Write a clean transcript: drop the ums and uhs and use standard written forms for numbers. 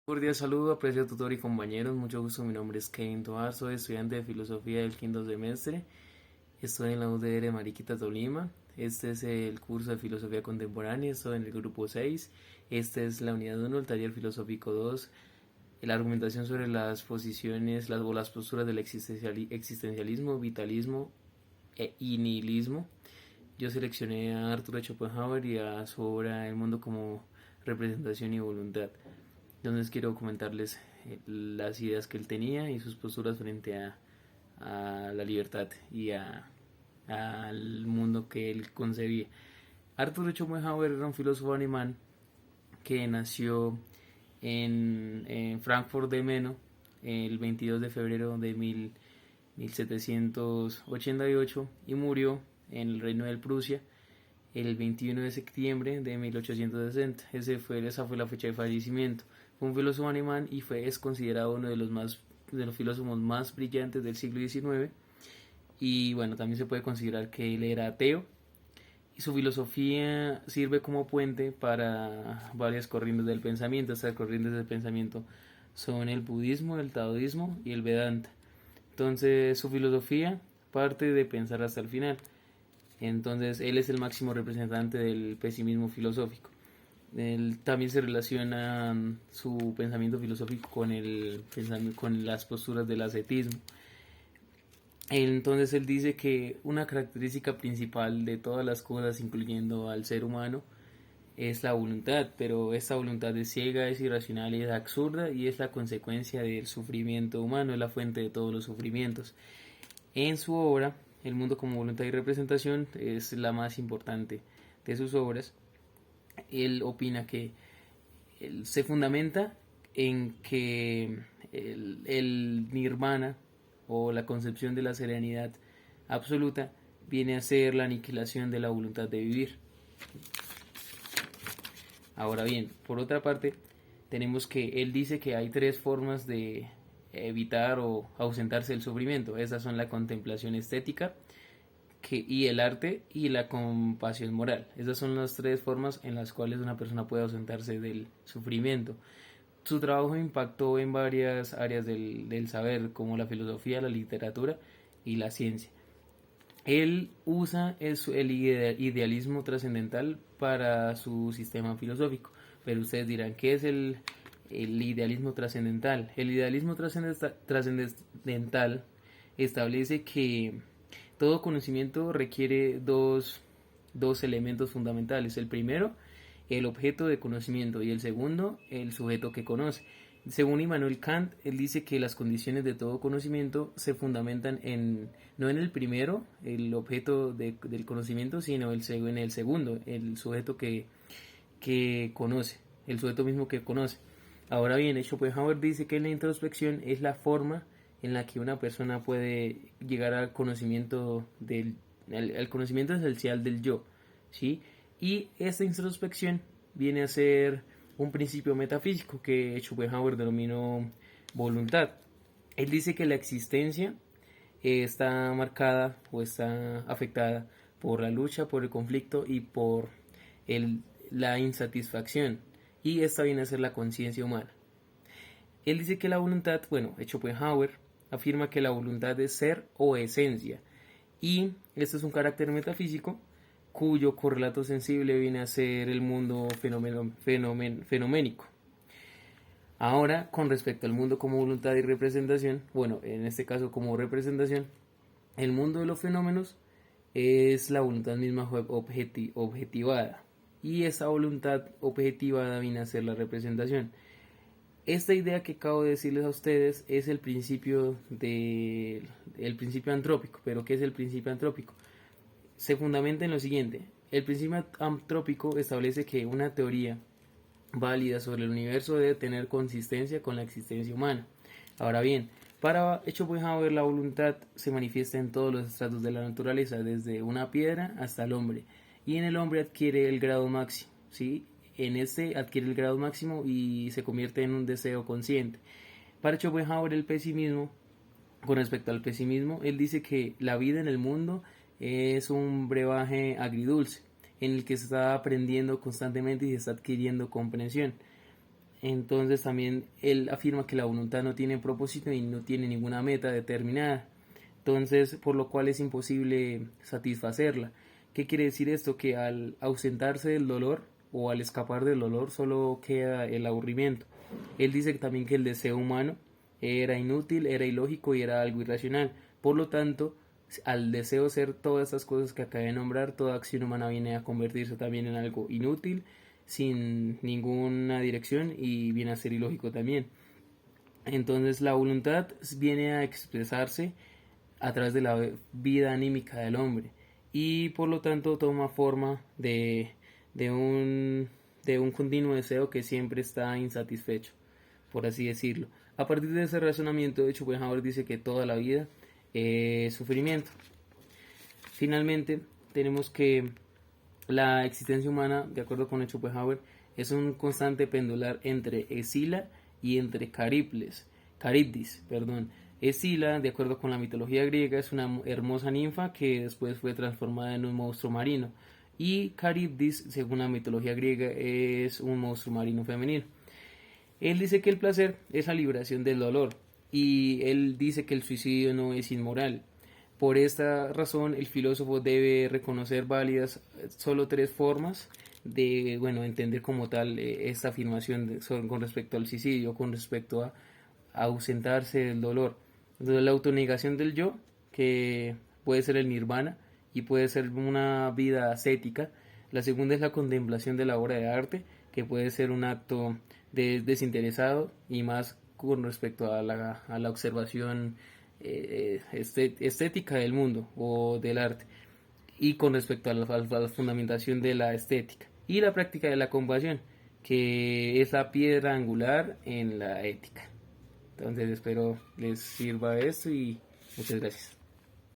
Cordial saludo, aprecio tutor y compañeros, mucho gusto, mi nombre es Kevin Tovar, soy estudiante de filosofía del quinto semestre, estoy en la UDR Mariquita Tolima, este es el curso de filosofía contemporánea, estoy en el grupo 6, esta es la unidad 1, el taller filosófico 2, la argumentación sobre las posiciones o las posturas del existencialismo, vitalismo y nihilismo. Yo seleccioné a Arthur Schopenhauer y a su obra El mundo como representación y voluntad. Entonces quiero comentarles las ideas que él tenía y sus posturas frente a la libertad y al mundo que él concebía. Arthur Schopenhauer era un filósofo alemán que nació en Frankfurt de Meno el 22 de febrero de 1788 y murió en el Reino de Prusia el 21 de septiembre de 1860. Esa fue la fecha de fallecimiento. Fue un filósofo alemán y es considerado uno de los filósofos más brillantes del siglo XIX. Y bueno, también se puede considerar que él era ateo. Y su filosofía sirve como puente para varias corrientes del pensamiento. Estas corrientes del pensamiento son el budismo, el taoísmo y el Vedanta. Entonces su filosofía parte de pensar hasta el final. Entonces él es el máximo representante del pesimismo filosófico. Él también se relaciona su pensamiento filosófico con las posturas del ascetismo. Entonces él dice que una característica principal de todas las cosas, incluyendo al ser humano, es la voluntad, pero esta voluntad es ciega, es irracional y es absurda y es la consecuencia del sufrimiento humano, es la fuente de todos los sufrimientos. En su obra, El mundo como voluntad y representación, es la más importante de sus obras. Él opina que él se fundamenta en que el nirvana o la concepción de la serenidad absoluta viene a ser la aniquilación de la voluntad de vivir. Ahora bien, por otra parte, tenemos que él dice que hay tres formas de evitar o ausentarse del sufrimiento. Esas son la contemplación estética y el arte y la compasión moral. Esas son las tres formas en las cuales una persona puede ausentarse del sufrimiento. Su trabajo impactó en varias áreas del saber, como la filosofía, la literatura y la ciencia. Él usa el idealismo trascendental para su sistema filosófico, pero ustedes dirán, ¿qué es el idealismo trascendental? El idealismo trascendental establece que todo conocimiento requiere dos elementos fundamentales. El primero, el objeto de conocimiento, y el segundo, el sujeto que conoce. Según Immanuel Kant, él dice que las condiciones de todo conocimiento se fundamentan no en el primero, el objeto del conocimiento, sino en el segundo, el sujeto que conoce, el sujeto mismo que conoce. Ahora bien, Schopenhauer dice que la introspección es la forma en la que una persona puede llegar al conocimiento al conocimiento esencial del yo, ¿sí? Y esta introspección viene a ser un principio metafísico que Schopenhauer denominó voluntad. Él dice que la existencia está marcada o está afectada por la lucha, por el conflicto y por la insatisfacción. Y esta viene a ser la conciencia humana. Él dice que la voluntad, Schopenhauer afirma que la voluntad es ser o esencia. Y este es un carácter metafísico cuyo correlato sensible viene a ser el mundo fenoménico. Ahora, con respecto al mundo como voluntad y representación, en este caso como representación, el mundo de los fenómenos es la voluntad misma objetivada. Y esa voluntad objetivada viene a ser la representación. Esta idea que acabo de decirles a ustedes es el principio antrópico. ¿Pero qué es el principio antrópico? Se fundamenta en lo siguiente. El principio antrópico establece que una teoría válida sobre el universo debe tener consistencia con la existencia humana. Ahora bien, para Schopenhauer la voluntad se manifiesta en todos los estratos de la naturaleza, desde una piedra hasta el hombre, y en el hombre adquiere el grado máximo, ¿sí? En este adquiere el grado máximo y se convierte en un deseo consciente. Para Schopenhauer el pesimismo, con respecto al pesimismo, él dice que la vida en el mundo es un brebaje agridulce en el que se está aprendiendo constantemente y se está adquiriendo comprensión. Entonces también él afirma que la voluntad no tiene propósito y no tiene ninguna meta determinada. Entonces, por lo cual es imposible satisfacerla. ¿Qué quiere decir esto? Que al ausentarse del dolor o al escapar del dolor solo queda el aburrimiento. Él dice también que el deseo humano era inútil, era ilógico y era algo irracional. Por lo tanto, al deseo ser todas estas cosas que acabé de nombrar, toda acción humana viene a convertirse también en algo inútil, sin ninguna dirección y viene a ser ilógico también. Entonces la voluntad viene a expresarse a través de la vida anímica del hombre y por lo tanto toma forma de un, de un continuo deseo que siempre está insatisfecho, por así decirlo. A partir de ese razonamiento, de hecho, Schopenhauer dice que toda la vida es sufrimiento. Finalmente, tenemos que la existencia humana, de acuerdo con Schopenhauer, es un constante pendular entre Escila y entre Caribdis, perdón. Escila, de acuerdo con la mitología griega, es una hermosa ninfa que después fue transformada en un monstruo marino. Y Caribdis, según la mitología griega, es un monstruo marino femenino. Él dice que el placer es la liberación del dolor y él dice que el suicidio no es inmoral. Por esta razón, el filósofo debe reconocer válidas solo tres formas de, bueno, entender como tal esta afirmación con respecto al suicidio, con respecto a ausentarse del dolor. Entonces, la autonegación del yo, que puede ser el nirvana y puede ser una vida ascética. La segunda es la contemplación de la obra de arte, que puede ser un acto desinteresado y más con respecto a la observación estética del mundo o del arte y con respecto a la fundamentación de la estética y la práctica de la compasión, que es la piedra angular en la ética. Entonces espero les sirva esto y muchas gracias.